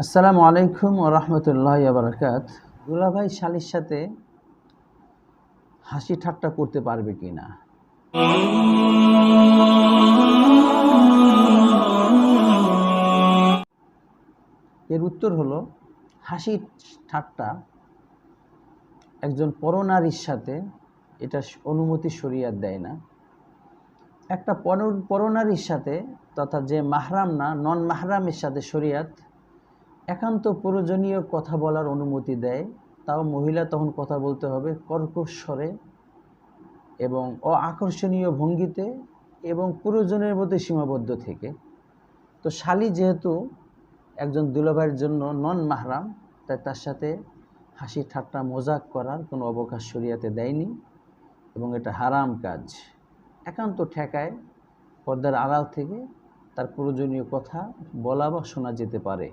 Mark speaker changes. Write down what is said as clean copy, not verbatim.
Speaker 1: আসসালামু আলাইকুম ওয়া রাহমাতুল্লাহি ওয়া বারাকাতুহু। দুলাভাই শালীর সাথে হাসি ঠাট্টা করতে পারবে কিনা? এর উত্তর হলো হাসি ঠাট্টা একজন পরনারীর সাথে এটা অনুমতি শরীয়ত দেয় না। একটা পরনারীর সাথে তথা যে মাহরাম না, নন মাহরামের সাথে শরীয়ত একান্ত প্রয়োজনীয় কথা বলার অনুমতি দেয়। তাও মহিলা তখন কথা বলতে হবে কর্কশ স্বরে এবং আকর্ষণীয় ভঙ্গিতে এবং প্রয়োজনের মধ্যে সীমাবদ্ধ থেকে। তো শালী যেহেতু একজন দুলাভাইয়ের জন্য নন মাহরাম, তাই তার সাথে হাসি ঠাট্টা মজাক করার কোনো অবকাশ শরীয়তে দেয়নি এবং এটা হারাম কাজ। একান্ত ঠেকায় পর্দার আড়াল থেকে তার প্রয়োজনীয় কথা বলা বা শোনা যেতে পারে।